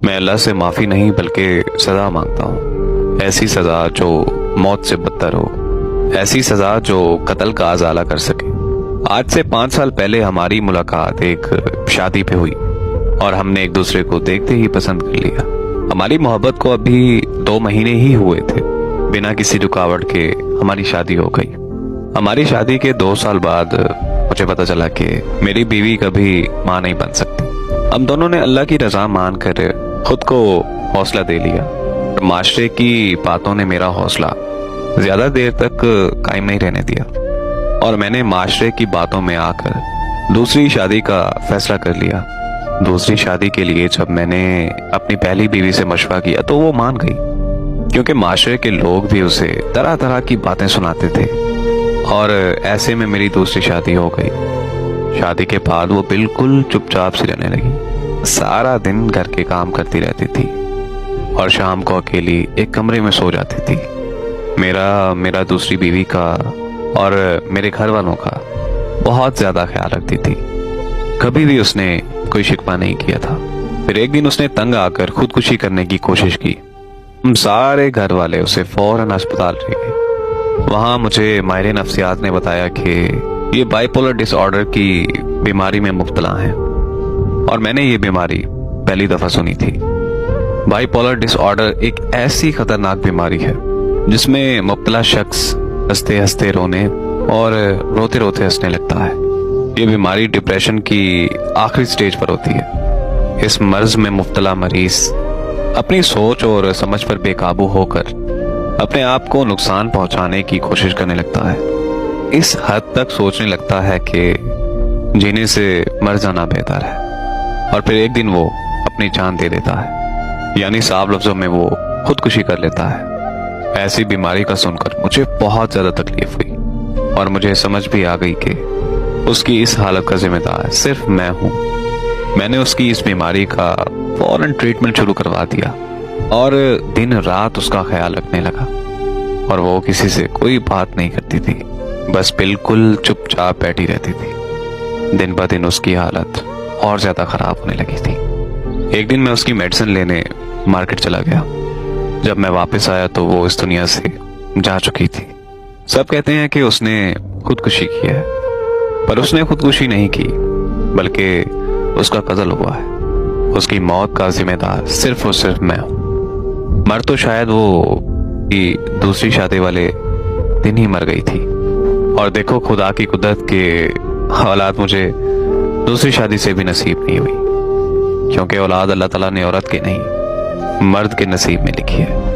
میں اللہ سے معافی نہیں بلکہ سزا مانگتا ہوں، ایسی سزا جو موت سے بدتر ہو، ایسی سزا جو قتل کا ازالہ کر سکے۔ آج سے 5 سال پہلے ہماری ملاقات ایک شادی پہ ہوئی اور ہم نے ایک دوسرے کو دیکھتے ہی پسند کر لیا۔ ہماری محبت کو ابھی 2 مہینے ہی ہوئے تھے، بنا کسی رکاوٹ کے ہماری شادی ہو گئی۔ ہماری شادی کے 2 سال بعد مجھے پتا چلا کہ میری بیوی کبھی ماں نہیں بن سکتی۔ ہم دونوں نے اللہ کی رضا مان کر خود کو حوصلہ دے لیا۔ معاشرے کی باتوں نے میرا حوصلہ زیادہ دیر تک قائم نہیں رہنے دیا، اور میں نے معاشرے کی باتوں میں آ کر دوسری شادی کا فیصلہ کر لیا۔ دوسری شادی کے لیے جب میں نے اپنی پہلی بیوی سے مشورہ کیا تو وہ مان گئی، کیونکہ معاشرے کے لوگ بھی اسے طرح طرح کی باتیں سناتے تھے، اور ایسے میں میری دوسری شادی ہو گئی۔ شادی کے بعد وہ بالکل چپ چاپ سی رہنے لگی، سارا دن گھر کے کام کرتی رہتی تھی اور شام کو اکیلی ایک کمرے میں سو جاتی تھی۔ میرا دوسری بیوی کا اور میرے گھر والوں کا بہت زیادہ خیال رکھتی تھی، کبھی بھی اس نے کوئی شکوہ نہیں کیا تھا۔ پھر ایک دن اس نے تنگ آ کر خودکشی کرنے کی کوشش کی۔ ہم سارے گھر والے اسے فوراً ہسپتال لے گئے۔ وہاں مجھے ماہر نفسیات نے بتایا کہ یہ بائی پولر ڈس آرڈر کی بیماری میں مبتلا ہیں، اور میں نے یہ بیماری پہلی دفعہ سنی تھی۔ بائی پولر ڈس آرڈر ایک ایسی خطرناک بیماری ہے جس میں مبتلا شخص ہنستے ہنستے رونے اور روتے روتے ہنسنے لگتا ہے۔ یہ بیماری ڈپریشن کی آخری سٹیج پر ہوتی ہے۔ اس مرض میں مبتلا مریض اپنی سوچ اور سمجھ پر بے قابو ہو کر اپنے آپ کو نقصان پہنچانے کی کوشش کرنے لگتا ہے، اس حد تک سوچنے لگتا ہے کہ جینے سے مر جانا بہتر ہے، اور پھر ایک دن وہ اپنی جان دے دیتا ہے، یعنی صاف لفظوں میں وہ خودکشی کر لیتا ہے۔ ایسی بیماری کا سن کر مجھے بہت زیادہ تکلیف ہوئی، اور مجھے سمجھ بھی آ گئی کہ اس کی اس حالت کا ذمہ دار صرف میں ہوں۔ میں نے اس کی اس بیماری کا فوراً ٹریٹمنٹ شروع کروا دیا، اور دن رات اس کا خیال رکھنے لگا، اور وہ کسی سے کوئی بات نہیں کرتی تھی، بس بالکل چپ چاپ بیٹھی رہتی تھی۔ دن بہ دن اس کی حالت اور زیادہ خراب ہونے لگی تھی۔ ایک دن میں اس کی میڈیسن لینے مارکیٹ چلا گیا۔ جب میں واپس آیا تو وہ اس دنیا سے جا چکی تھی۔ سب کہتے ہیں کہ اس نے خودکشی کی ہے، پر اس نے خودکشی نہیں کی، بلکہ اس کا قتل ہوا ہے۔ اس کی موت کا ذمہ دار صرف اور صرف میں ہوں۔ مر تو شاید وہ دوسری شادی والے دن ہی مر گئی تھی، اور دیکھو خدا کی قدرت کے اولاد مجھے دوسری شادی سے بھی نصیب نہیں ہوئی، کیونکہ اولاد اللہ تعالیٰ نے عورت کے نہیں مرد کے نصیب میں لکھی ہے۔